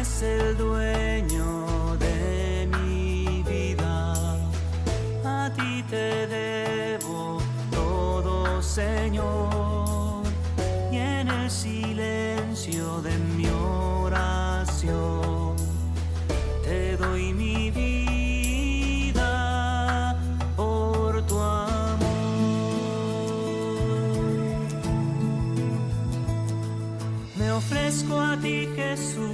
es el dueño de mi vida. A ti te debo todo, Señor, y en el silencio de mi oración te doy mi vida por tu amor. Me ofrezco a ti, Jesús,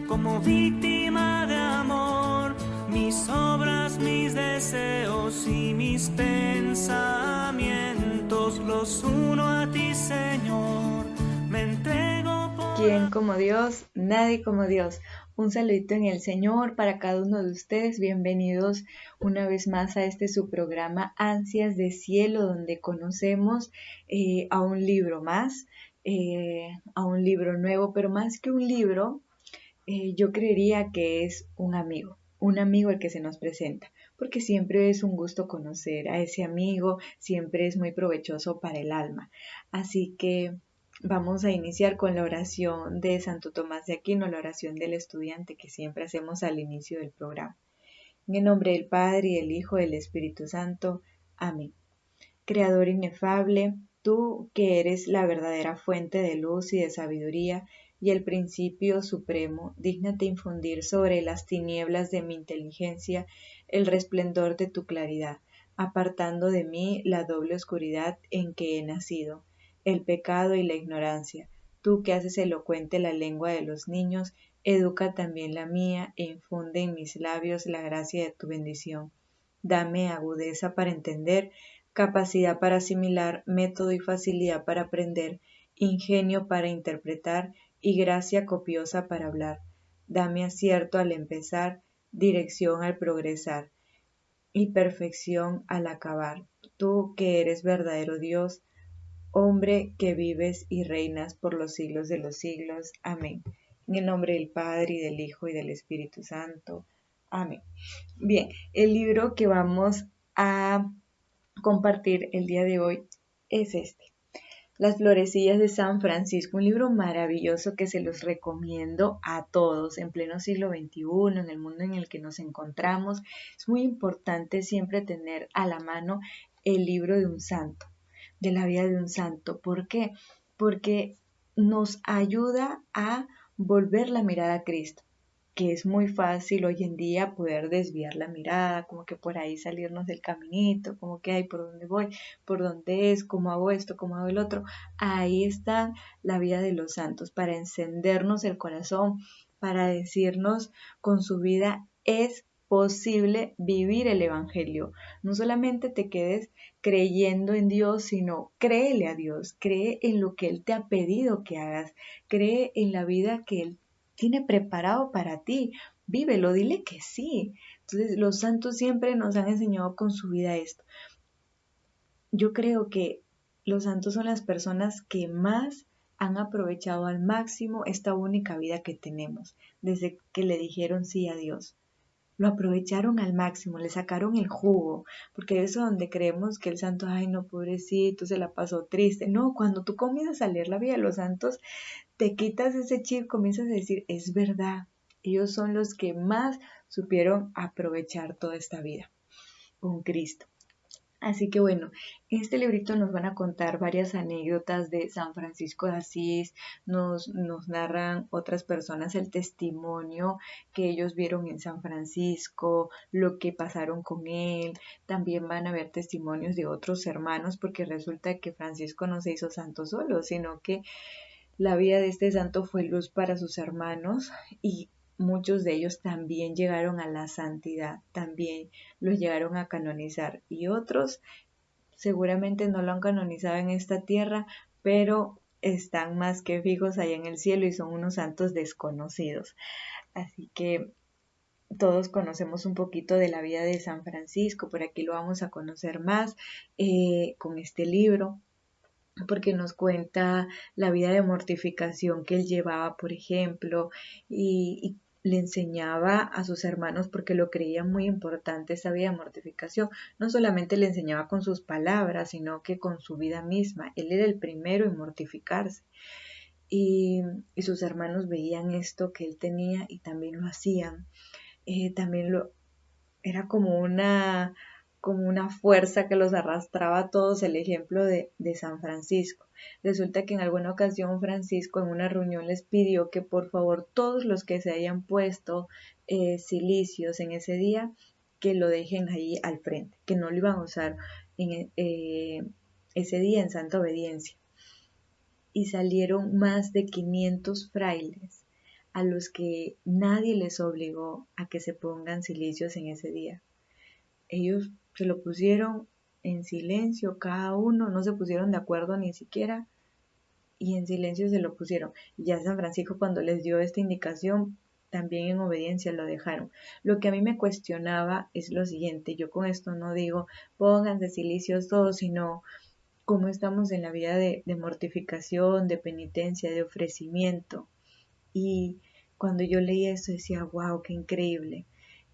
como víctima de amor. Mis obras, mis deseos y mis pensamientos los uno a ti, Señor. Me entrego por... ¿Quién como Dios? Nadie como Dios. Un saludito en el Señor para cada uno de ustedes. Bienvenidos una vez más a este su programa Ansias de Cielo, donde conocemos a un libro más, a un libro nuevo, pero más que un libro, yo creería que es un amigo el que se nos presenta, porque siempre es un gusto conocer a ese amigo, siempre es muy provechoso para el alma. Así que vamos a iniciar con la oración de Santo Tomás de Aquino, la oración del estudiante que siempre hacemos al inicio del programa. En el nombre del Padre, y del Hijo, y del Espíritu Santo. Amén. Creador inefable, tú que eres la verdadera fuente de luz y de sabiduría y el principio supremo, dígnate infundir sobre las tinieblas de mi inteligencia el resplendor de tu claridad, apartando de mí la doble oscuridad en que he nacido, el pecado y la ignorancia. Tú que haces elocuente la lengua de los niños, educa también la mía e infunde en mis labios la gracia de tu bendición. Dame agudeza para entender, capacidad para asimilar, método y facilidad para aprender, ingenio para interpretar y gracia copiosa para hablar. Dame acierto al empezar, dirección al progresar y perfección al acabar. Tú que eres verdadero Dios, hombre que vives y reinas por los siglos de los siglos. Amén. En el nombre del Padre, y del Hijo, y del Espíritu Santo. Amén. Bien, el libro que vamos a compartir el día de hoy es este, Las florecillas de San Francisco, un libro maravilloso que se los recomiendo a todos en pleno siglo XXI, en el mundo en el que nos encontramos. Es muy importante siempre tener a la mano el libro de un santo, de la vida de un santo. ¿Por qué? Porque nos ayuda a volver la mirada a Cristo, que es muy fácil hoy en día poder desviar la mirada, como que por ahí salirnos del caminito, como que, ay, ¿por dónde voy? ¿Por dónde es? ¿Cómo hago esto? ¿Cómo hago el otro? Ahí está la vida de los santos, para encendernos el corazón, para decirnos con su vida es posible vivir el Evangelio. No solamente te quedes creyendo en Dios, sino créele a Dios, cree en lo que Él te ha pedido que hagas, cree en la vida que Él tiene preparado para ti. Vívelo, dile que sí. Entonces, los santos siempre nos han enseñado con su vida esto. Yo creo que los santos son las personas que más han aprovechado al máximo esta única vida que tenemos, desde que le dijeron sí a Dios. Lo aprovecharon al máximo, le sacaron el jugo, porque eso donde creemos que el santo, ay no, pobrecito, se la pasó triste. No, cuando tú comienzas a leer la vida de los santos, te quitas ese chip, comienzas a decir, es verdad, ellos son los que más supieron aprovechar toda esta vida con Cristo. Así que bueno, en este librito nos van a contar varias anécdotas de San Francisco de Asís, nos narran otras personas el testimonio que ellos vieron en San Francisco, lo que pasaron con él. También van a ver testimonios de otros hermanos, porque resulta que Francisco no se hizo santo solo, sino que la vida de este santo fue luz para sus hermanos y muchos de ellos también llegaron a la santidad, también los llegaron a canonizar y otros seguramente no lo han canonizado en esta tierra, pero están más que fijos allá en el cielo y son unos santos desconocidos. Así que todos conocemos un poquito de la vida de San Francisco, por aquí lo vamos a conocer más con este libro, porque nos cuenta la vida de mortificación que él llevaba, por ejemplo, y le enseñaba a sus hermanos porque lo creía muy importante esa vida de mortificación. No solamente le enseñaba con sus palabras, sino que con su vida misma. Él era el primero en mortificarse. y, y sus hermanos veían esto que él tenía y también lo hacían. También era como una fuerza que los arrastraba a todos, el ejemplo de San Francisco. Resulta que en alguna ocasión Francisco en una reunión les pidió que por favor todos los que se hayan puesto cilicios en ese día, que lo dejen ahí al frente, que no lo iban a usar ese día en santa obediencia. Y salieron más de 500 frailes a los que nadie les obligó a que se pongan cilicios en ese día. Ellos se lo pusieron en silencio, cada uno, no se pusieron de acuerdo ni siquiera, y en silencio se lo pusieron. Y ya San Francisco, cuando les dio esta indicación, también en obediencia lo dejaron. Lo que a mí me cuestionaba es lo siguiente: yo con esto no digo pónganse cilicios todos, sino cómo estamos en la vida de mortificación, de penitencia, de ofrecimiento. Y cuando yo leí eso decía, wow, qué increíble.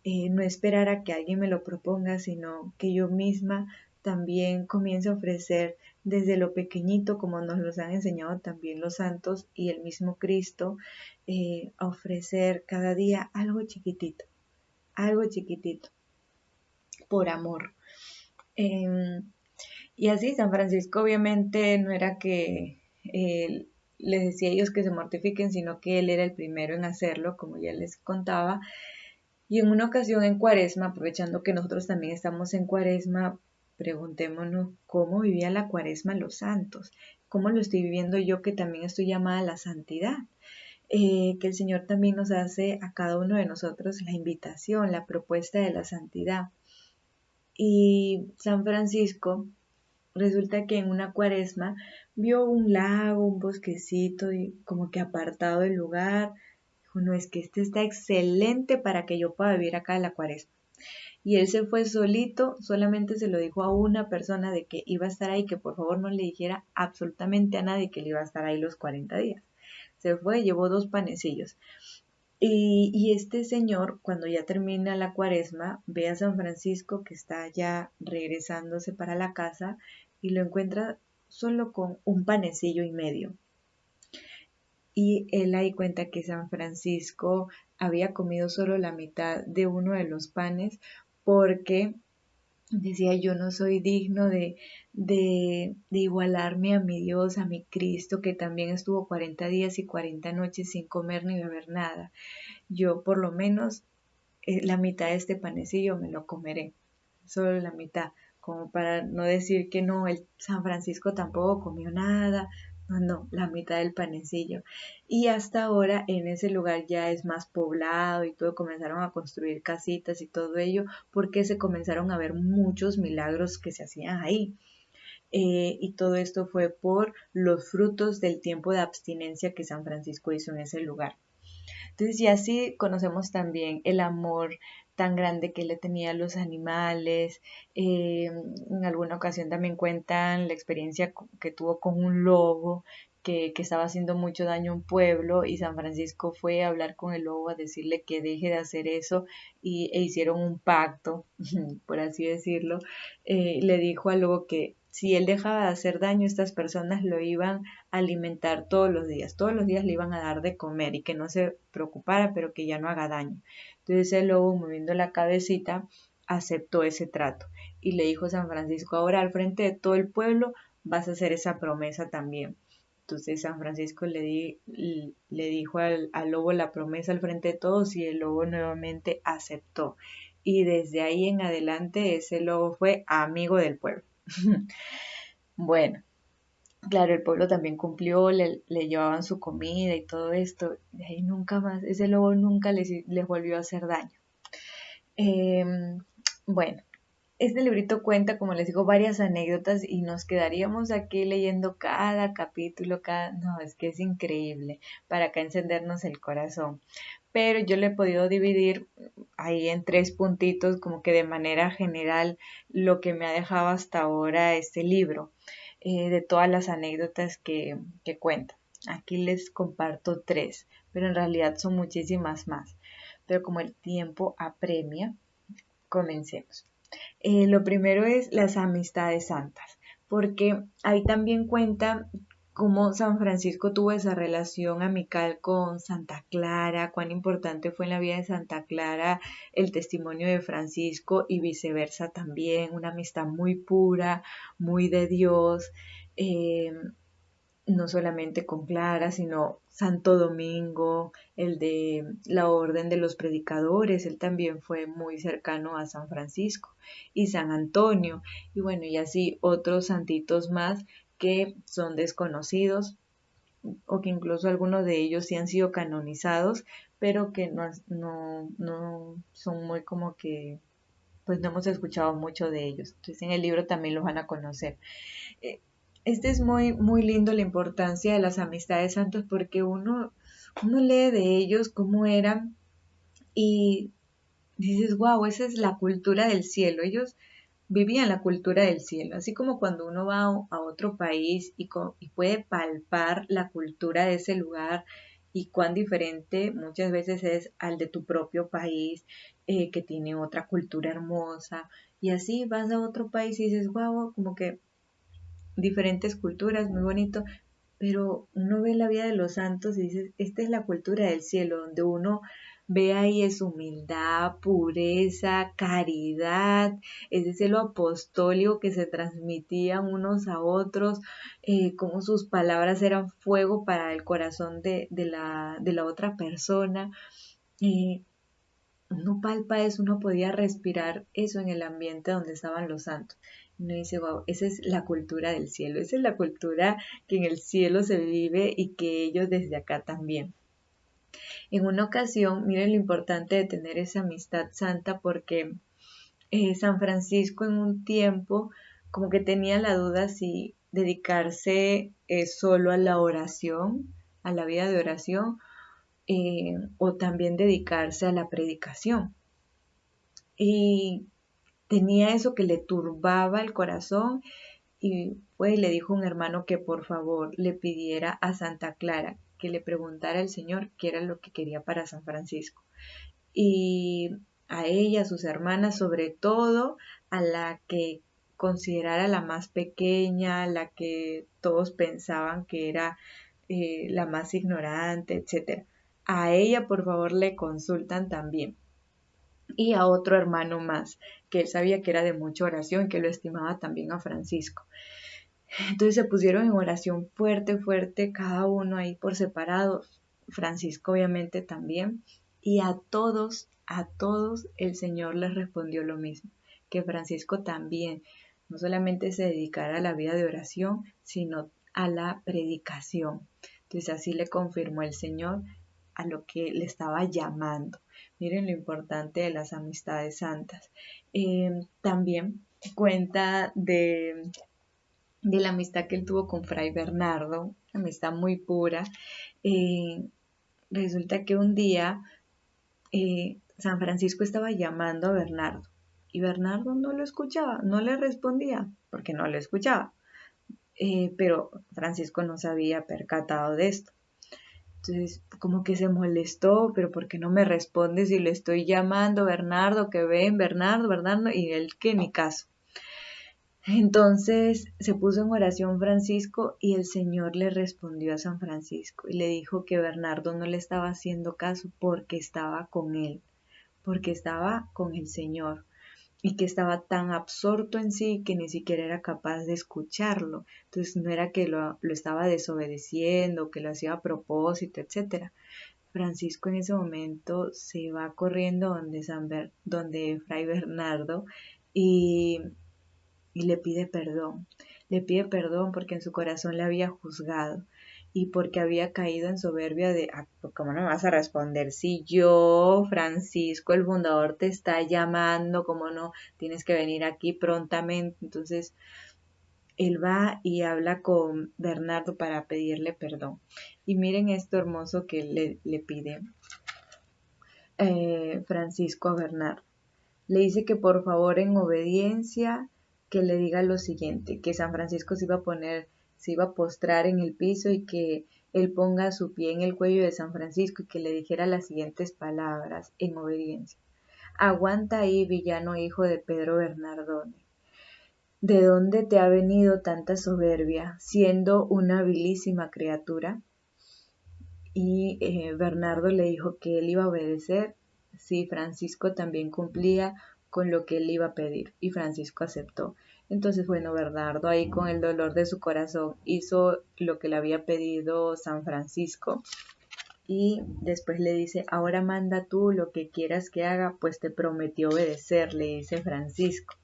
No esperar a que alguien me lo proponga, sino que yo misma también comience a ofrecer desde lo pequeñito, como nos los han enseñado también los santos y el mismo Cristo, a ofrecer cada día algo chiquitito, por amor. Y así, San Francisco obviamente no era que les decía a ellos que se mortifiquen, sino que él era el primero en hacerlo, como ya les contaba. Y en una ocasión en Cuaresma, aprovechando que nosotros también estamos en Cuaresma, preguntémonos cómo vivía la Cuaresma los santos, cómo lo estoy viviendo yo, que también estoy llamada a la santidad. Que el Señor también nos hace a cada uno de nosotros la invitación, la propuesta de la santidad. Y San Francisco, resulta que en una Cuaresma vio un lago, un bosquecito, y como que apartado del lugar. Dijo, no, es que este está excelente para que yo pueda vivir acá en la Cuaresma. Y él se fue solito, solamente se lo dijo a una persona de que iba a estar ahí, que por favor no le dijera absolutamente a nadie que él iba a estar ahí los 40 días. Se fue, llevó 2 panecillos. Y este señor, cuando ya termina la Cuaresma, ve a San Francisco que está ya regresándose para la casa y lo encuentra solo con un panecillo y medio. Y él ahí cuenta que San Francisco había comido solo la mitad de uno de los panes porque decía, yo no soy digno de igualarme a mi Dios, a mi Cristo, que también estuvo 40 días y 40 noches sin comer ni beber nada. Yo por lo menos la mitad de este panecillo me lo comeré, solo la mitad, como para no decir que no, el San Francisco tampoco comió nada, no, la mitad del panecillo. Y hasta ahora en ese lugar ya es más poblado y todo, comenzaron a construir casitas y todo ello, porque se comenzaron a ver muchos milagros que se hacían ahí. Y todo esto fue por los frutos del tiempo de abstinencia que San Francisco hizo en ese lugar. Entonces, y así conocemos también el amor tan grande que le tenía a los animales. En alguna ocasión también cuentan la experiencia que tuvo con un lobo que estaba haciendo mucho daño a un pueblo, y San Francisco fue a hablar con el lobo a decirle que deje de hacer eso, e hicieron un pacto, por así decirlo. Le dijo al lobo que si él dejaba de hacer daño, estas personas lo iban a alimentar todos los días le iban a dar de comer, y que no se preocupara, pero que ya no haga daño. Entonces el lobo, moviendo la cabecita, aceptó ese trato y le dijo a San Francisco, ahora al frente de todo el pueblo vas a hacer esa promesa también. Entonces San Francisco le dijo al lobo la promesa al frente de todos, y el lobo nuevamente aceptó. Y desde ahí en adelante ese lobo fue amigo del pueblo. Bueno, claro, el pueblo también cumplió, le llevaban su comida y todo esto. De ahí nunca más, ese lobo nunca les volvió a hacer daño. Bueno, este librito cuenta, como les digo, varias anécdotas, y nos quedaríamos aquí leyendo cada capítulo, no, es que es increíble, para acá encendernos el corazón. Pero yo le he podido dividir ahí en 3 puntitos, como que de manera general, lo que me ha dejado hasta ahora este libro, de todas las anécdotas que cuenta. Aquí les comparto 3, pero en realidad son muchísimas más. Pero como el tiempo apremia, comencemos. Lo primero es las amistades santas, porque ahí también cuenta cómo San Francisco tuvo esa relación amical con Santa Clara, cuán importante fue en la vida de Santa Clara el testimonio de Francisco y viceversa también, una amistad muy pura, muy de Dios, eh, no solamente con Clara, sino Santo Domingo, el de la Orden de los Predicadores, él también fue muy cercano a San Francisco y San Antonio, y bueno, y así otros santitos más que son desconocidos o que incluso algunos de ellos sí han sido canonizados, pero que no son muy como que, pues no hemos escuchado mucho de ellos. Entonces en el libro también los van a conocer. Eh, Este es muy lindo la importancia de las amistades santos porque uno lee de ellos cómo eran y dices, wow, esa es la cultura del cielo. Ellos vivían la cultura del cielo, así como cuando uno va a otro país y puede palpar la cultura de ese lugar y cuán diferente muchas veces es al de tu propio país, que tiene otra cultura hermosa. Y así vas a otro país y dices, wow, como que diferentes culturas, muy bonito, pero uno ve la vida de los santos y dice, esta es la cultura del cielo, donde uno ve ahí es humildad, pureza, caridad, ese celo apostólico que se transmitían unos a otros, como sus palabras eran fuego para el corazón de la otra persona. Eh, Uno palpa eso, uno podía respirar eso en el ambiente donde estaban los santos. Y uno dice, wow, esa es la cultura del cielo, esa es la cultura que en el cielo se vive y que ellos desde acá también. En una ocasión, miren lo importante de tener esa amistad santa porque San Francisco en un tiempo como que tenía la duda si dedicarse solo a la oración, a la vida de oración, o también dedicarse a la predicación. Y tenía eso que le turbaba el corazón y pues le dijo a un hermano que por favor le pidiera a Santa Clara que le preguntara al Señor qué era lo que quería para San Francisco. Y a ella, a sus hermanas, sobre todo a la que considerara la más pequeña, la que todos pensaban que era la más ignorante, etcétera. A ella, por favor, le consultan también y a otro hermano más, que él sabía que era de mucha oración, que lo estimaba también a Francisco. Entonces se pusieron en oración fuerte, fuerte, cada uno ahí por separado, Francisco obviamente también, y a todos el Señor les respondió lo mismo, que Francisco también no solamente se dedicara a la vida de oración, sino a la predicación. Entonces así le confirmó el Señor a lo que le estaba llamando. Miren lo importante de las amistades santas. También cuenta de la amistad que él tuvo con Fray Bernardo, amistad muy pura. Eh, Resulta que un día San Francisco estaba llamando a Bernardo y Bernardo no lo escuchaba, no le respondía porque no lo escuchaba. Pero Francisco no se había percatado de esto. Entonces, como que se molestó, pero ¿por qué no me responde si le estoy llamando, Bernardo, que ven, Bernardo, Bernardo? Y él que ni caso. Entonces se puso en oración Francisco y el Señor le respondió a San Francisco y le dijo que Bernardo no le estaba haciendo caso porque estaba con él, porque estaba con el Señor y que estaba tan absorto en sí que ni siquiera era capaz de escucharlo. Entonces no era que lo estaba desobedeciendo, que lo hacía a propósito, etcétera. Francisco en ese momento se va corriendo donde Fray Bernardo y, y le pide perdón porque en su corazón le había juzgado y porque había caído en soberbia de, ¿cómo no me vas a responder? Si yo, Francisco, el fundador, te está llamando, ¿cómo no? Tienes que venir aquí prontamente. Entonces, él va y habla con Bernardo para pedirle perdón. Y miren esto hermoso que le pide Francisco a Bernardo. Le dice que por favor en obediencia que le diga lo siguiente, que San Francisco se iba a postrar en el piso y que él ponga su pie en el cuello de San Francisco y que le dijera las siguientes palabras en obediencia. Aguanta ahí, villano hijo de Pedro Bernardone. ¿de dónde te ha venido tanta soberbia, siendo una habilísima criatura? Y Bernardo le dijo que él iba a obedecer si Francisco también cumplía con lo que él iba a pedir, y Francisco aceptó. Entonces, bueno, Bernardo ahí con el dolor de su corazón hizo lo que le había pedido San Francisco, y después le dice, ahora manda tú lo que quieras que haga, pues te prometió obedecer, le dice Francisco.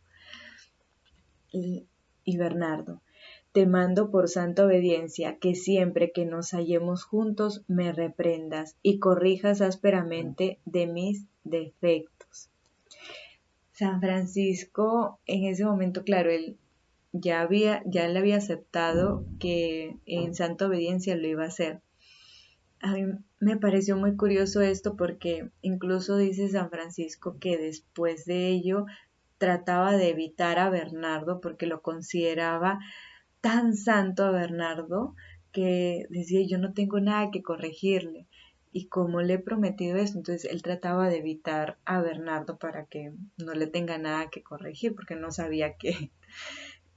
Y Bernardo, te mando por santa obediencia que siempre que nos hallemos juntos me reprendas y corrijas ásperamente de mis defectos. San Francisco en ese momento, claro, él ya le había aceptado que en santa obediencia lo iba a hacer. A mí me pareció muy curioso esto porque incluso dice San Francisco que después de ello trataba de evitar a Bernardo porque lo consideraba tan santo a Bernardo que decía yo no tengo nada que corregirle. Y como le he prometido eso, entonces él trataba de evitar a Bernardo para que no le tenga nada que corregir porque no sabía que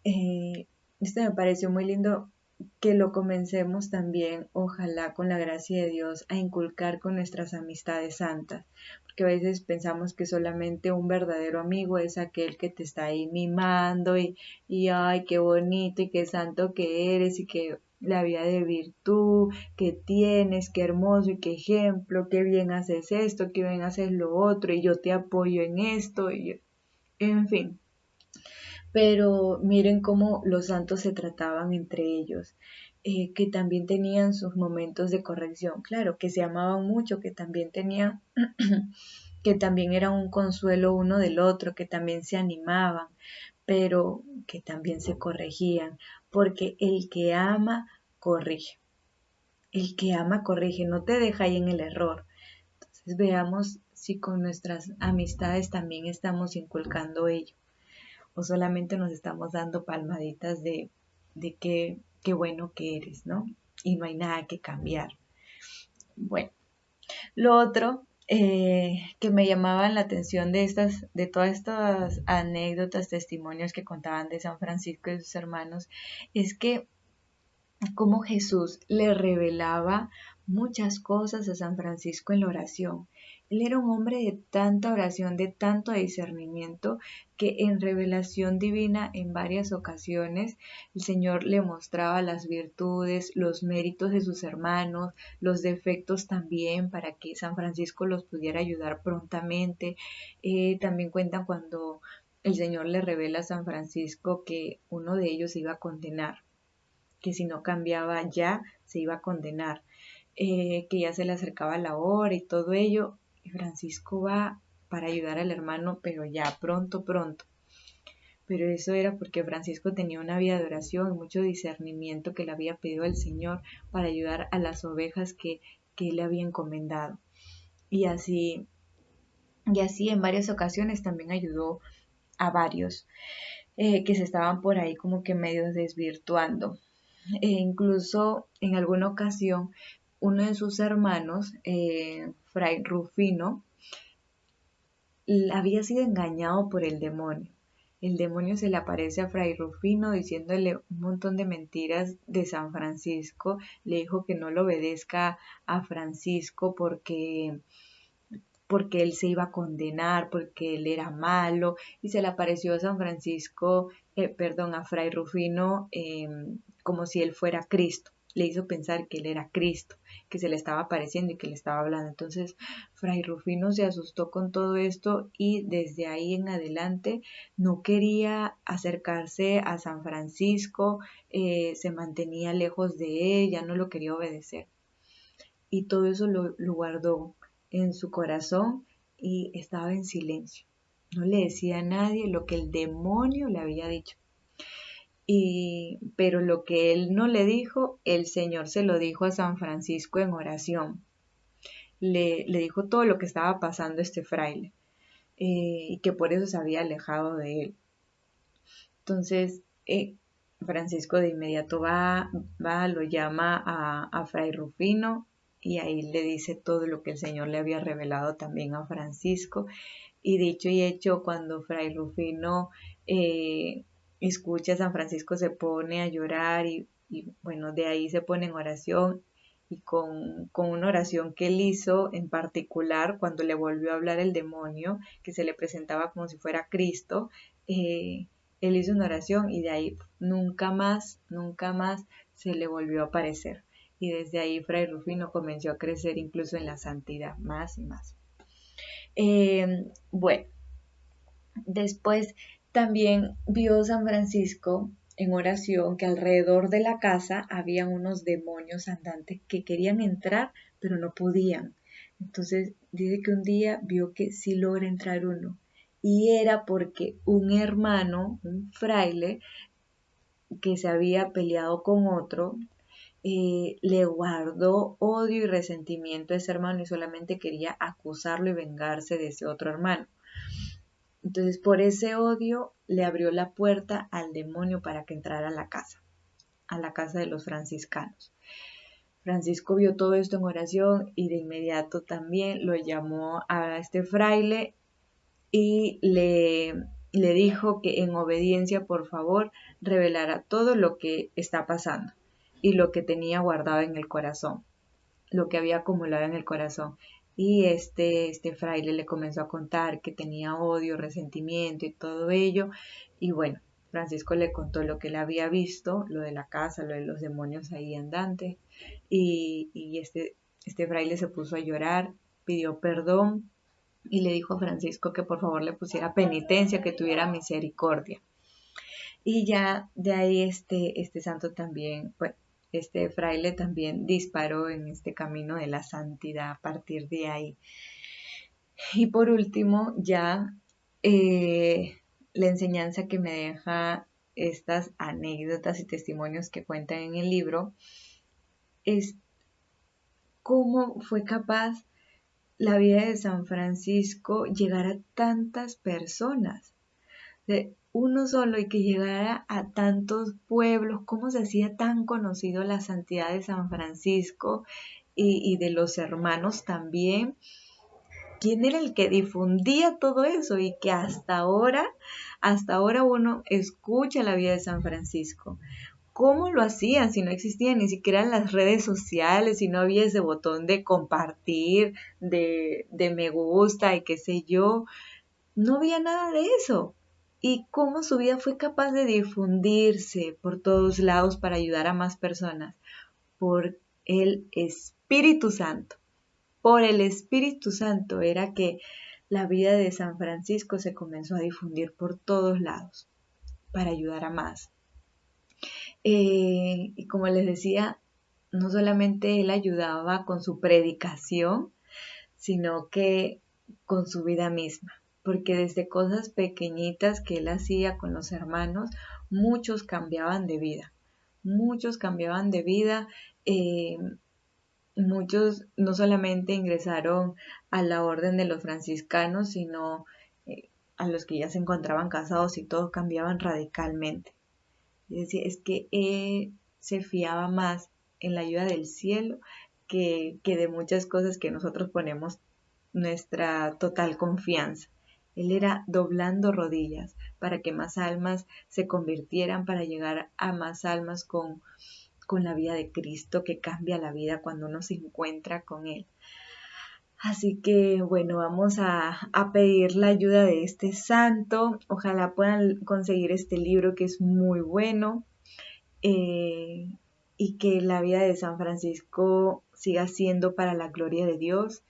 esto me pareció muy lindo que lo comencemos también, ojalá con la gracia de Dios, a inculcar con nuestras amistades santas, porque a veces pensamos que solamente un verdadero amigo es aquel que te está ahí mimando y ay, qué bonito y qué santo que eres y que la vida de virtud que tienes, qué hermoso y qué ejemplo, qué bien haces esto, qué bien haces lo otro y yo te apoyo en esto y en fin. Pero miren cómo los santos se trataban entre ellos, que también tenían sus momentos de corrección, claro, que se amaban mucho, que también tenían, que también era un consuelo uno del otro, que también se animaban, pero que también se corregían, porque el que ama, corrige. El que ama, corrige, no te deja ahí en el error. Entonces veamos si con nuestras amistades también estamos inculcando ello o solamente nos estamos dando palmaditas de qué bueno que eres, ¿no? Y no hay nada que cambiar. Bueno, lo otro que me llamaban la atención de todas estas anécdotas, testimonios que contaban de San Francisco y sus hermanos, es que cómo Jesús le revelaba muchas cosas a San Francisco en la oración. Él era un hombre de tanta oración, de tanto discernimiento, que en revelación divina en varias ocasiones el Señor le mostraba las virtudes, los méritos de sus hermanos, los defectos también, para que San Francisco los pudiera ayudar prontamente. También cuentan cuando el Señor le revela a San Francisco que uno de ellos iba a condenar, que si no cambiaba ya se iba a condenar, que ya se le acercaba la hora y todo ello, y Francisco va para ayudar al hermano, pero ya pronto, pronto. Pero eso era porque Francisco tenía una vida de oración y mucho discernimiento que le había pedido al Señor para ayudar a las ovejas que él le había encomendado. Y así en varias ocasiones también ayudó a varios que se estaban por ahí como que medio desvirtuando. Incluso en alguna ocasión uno de sus hermanos, Fray Rufino, había sido engañado por el demonio. El demonio se le aparece a Fray Rufino diciéndole un montón de mentiras de San Francisco. Le dijo que no lo obedezca a Francisco porque él se iba a condenar, porque él era malo, y se le apareció a San Francisco, a Fray Rufino, como si él fuera Cristo. Le hizo pensar que él era Cristo, que se le estaba apareciendo y que le estaba hablando. Entonces, Fray Rufino se asustó con todo esto y desde ahí en adelante no quería acercarse a San Francisco, se mantenía lejos de él, ya no lo quería obedecer. Y todo eso lo guardó en su corazón y estaba en silencio. No le decía a nadie lo que el demonio le había dicho. Pero lo que él no le dijo, el Señor se lo dijo a San Francisco en oración. Le dijo todo lo que estaba pasando este fraile y que por eso se había alejado de él. Entonces, Francisco de inmediato va, lo llama a Fray Rufino y ahí le dice todo lo que el Señor le había revelado también a Francisco. Y dicho y hecho, cuando Fray Rufino escucha, San Francisco se pone a llorar y bueno, de ahí se pone en oración y con una oración que él hizo en particular cuando le volvió a hablar el demonio, que se le presentaba como si fuera Cristo, él hizo una oración y de ahí nunca más se le volvió a aparecer. Y desde ahí Fray Rufino comenzó a crecer incluso en la santidad, más y más. Bueno, después también vio San Francisco en oración que alrededor de la casa había unos demonios andantes que querían entrar, pero no podían. Entonces dice que un día vio que sí logra entrar uno. Y era porque un hermano, un fraile, que se había peleado con otro, le guardó odio y resentimiento a ese hermano y solamente quería acusarlo y vengarse de ese otro hermano. Entonces, por ese odio, le abrió la puerta al demonio para que entrara a la casa de los franciscanos. Francisco vio todo esto en oración y de inmediato también lo llamó a este fraile y le dijo que en obediencia, por favor, revelara todo lo que está pasando y lo que tenía guardado en el corazón, lo que había acumulado en el corazón. Y este fraile le comenzó a contar que tenía odio, resentimiento y todo ello. Y bueno, Francisco le contó lo que él había visto, lo de la casa, lo de los demonios ahí andantes. Y este fraile se puso a llorar, pidió perdón y le dijo a Francisco que por favor le pusiera penitencia, que tuviera misericordia. Y ya de ahí este santo también, pues, este fraile también disparó en este camino de la santidad a partir de ahí. Y por último, ya la enseñanza que me deja estas anécdotas y testimonios que cuentan en el libro es cómo fue capaz la vida de San Francisco llegar a tantas personas. De uno solo y que llegara a tantos pueblos, cómo se hacía tan conocido la santidad de San Francisco y de los hermanos también. ¿Quién era el que difundía todo eso? Y que hasta ahora uno escucha la vida de San Francisco. ¿Cómo lo hacían si no existían ni siquiera las redes sociales, si no había ese botón de compartir, de me gusta y qué sé yo? No había nada de eso. Y cómo su vida fue capaz de difundirse por todos lados para ayudar a más personas. Por el Espíritu Santo. Por el Espíritu Santo era que la vida de San Francisco se comenzó a difundir por todos lados para ayudar a más. Y como les decía, no solamente él ayudaba con su predicación, sino que con su vida misma. Porque desde cosas pequeñitas que él hacía con los hermanos, muchos cambiaban de vida. Muchos cambiaban de vida. Muchos no solamente ingresaron a la orden de los franciscanos, sino a los que ya se encontraban casados y todos cambiaban radicalmente. Es decir, es que él se fiaba más en la ayuda del cielo que de muchas cosas que nosotros ponemos nuestra total confianza. Él era doblando rodillas para que más almas se convirtieran, para llegar a más almas con la vida de Cristo, que cambia la vida cuando uno se encuentra con Él. Así que bueno, vamos a pedir la ayuda de este santo. Ojalá puedan conseguir este libro que es muy bueno y que la vida de San Francisco siga siendo para la gloria de Dios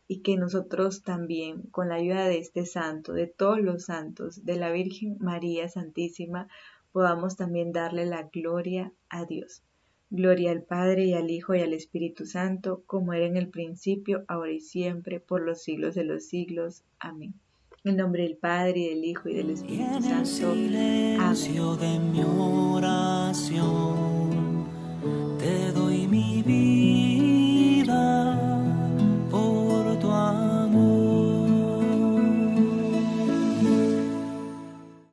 y que nosotros también, con la ayuda de este santo, de todos los santos, de la Virgen María Santísima, podamos también darle la gloria a Dios. Gloria al Padre, y al Hijo, y al Espíritu Santo, como era en el principio, ahora y siempre, por los siglos de los siglos. Amén. En nombre del Padre, y del Hijo, y del Espíritu Santo. Amén. De mi oración